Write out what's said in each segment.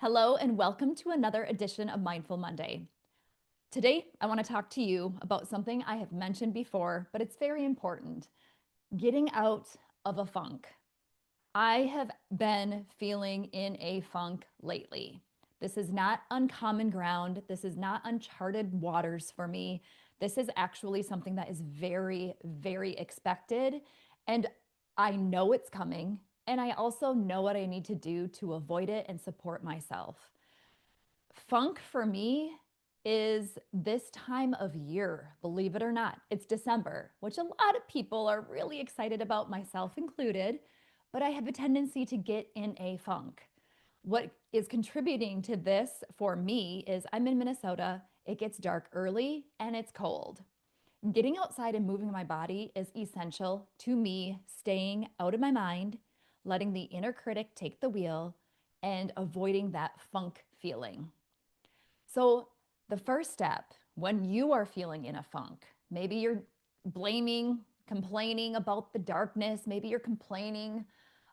Hello, and welcome to another edition of Mindful Monday. Today, I want to talk to you about something I have mentioned before, but it's very important: getting out of a funk. I have been feeling in a funk lately. This is not uncommon ground. This is not uncharted waters for me. This is actually something that is very, very expected. And I know it's coming. And I also know what I need to do to avoid it and support myself. Funk for me is this time of year, believe it or not. It's December, which a lot of people are really excited about, myself included, but I have a tendency to get in a funk. What is contributing to this for me is I'm in Minnesota, it gets dark early, and it's cold. Getting outside and moving my body is essential to me staying out of my mind, letting the inner critic take the wheel, and avoiding that funk feeling. So, the first step when you are feeling in a funk, maybe you're blaming, complaining about the darkness, maybe you're complaining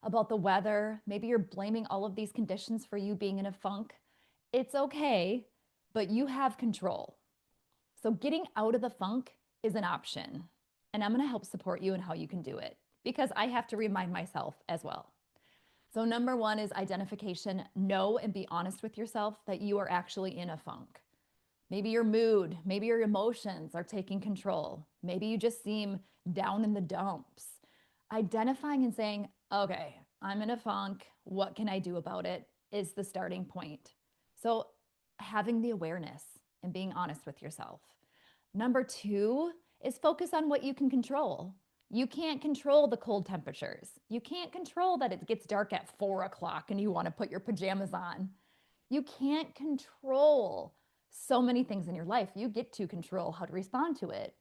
about the weather, maybe you're blaming all of these conditions for you being in a funk. It's okay, but you have control. So, getting out of the funk is an option. And I'm going to help support you in how you can do it because I have to remind myself as well. So, number one is identification. Know and be honest with yourself that you are actually in a funk. Maybe your mood, maybe your emotions are taking control. Maybe you just seem down in the dumps. Identifying and saying, okay, I'm in a funk. What can I do about it is the starting point. So, having the awareness and being honest with yourself. Number two is focus on what you can control. You can't control the cold temperatures. You can't control that it gets dark at 4 o'clock and you want to put your pajamas on. You can't control so many things in your life. You get to control how to respond to it.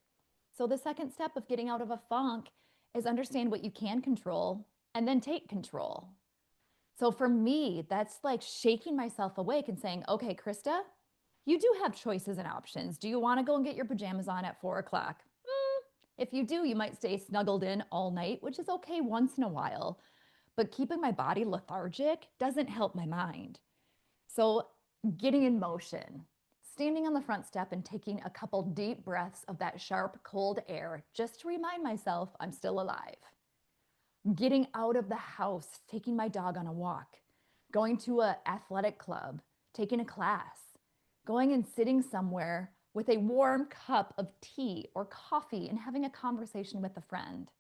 So, the second step of getting out of a funk is understand what you can control and then take control. So, for me, that's like shaking myself awake and saying, okay, Krista, you do have choices and options. Do you want to go and get your pajamas on at 4 o'clock? If you do, you might stay snuggled in all night, which is okay once in a while. But keeping my body lethargic doesn't help my mind. So, getting in motion, standing on the front step and taking a couple deep breaths of that sharp, cold air just to remind myself I'm still alive. Getting out of the house, taking my dog on a walk, going to an athletic club, taking a class, going and sitting somewhere with a warm cup of tea or coffee and having a conversation with a friend.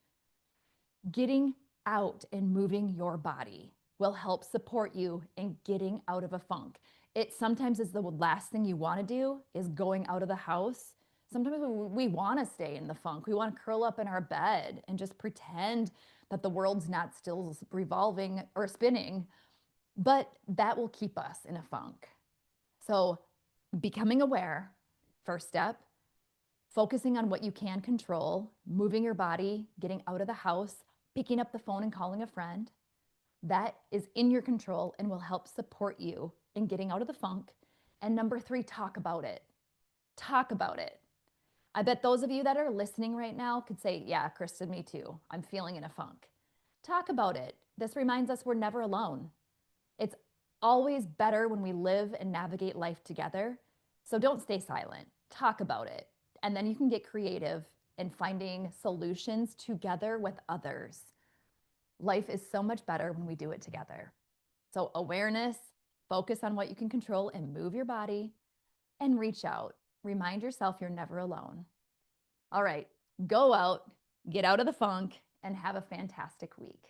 Getting out and moving your body will help support you in getting out of a funk. It sometimes is the last thing you want to do is going out of the house. Sometimes we want to stay in the funk. We want to curl up in our bed and just pretend that the world's not still revolving or spinning, but that will keep us in a funk. So, becoming aware, first step, focusing on what you can control, moving your body, getting out of the house, picking up the phone and calling a friend. That is in your control and will help support you in getting out of the funk. And number three, talk about it. Talk about it. I bet those of you that are listening right now could say, yeah, Kristen, me too. I'm feeling in a funk. Talk about it. This reminds us we're never alone. It's always better when we live and navigate life together. So don't stay silent. Talk about it. And then you can get creative in finding solutions together with others. Life is so much better when we do it together. So, awareness, focus on what you can control and move your body, and reach out. Remind yourself you're never alone. All right, go out, get out of the funk, and have a fantastic week.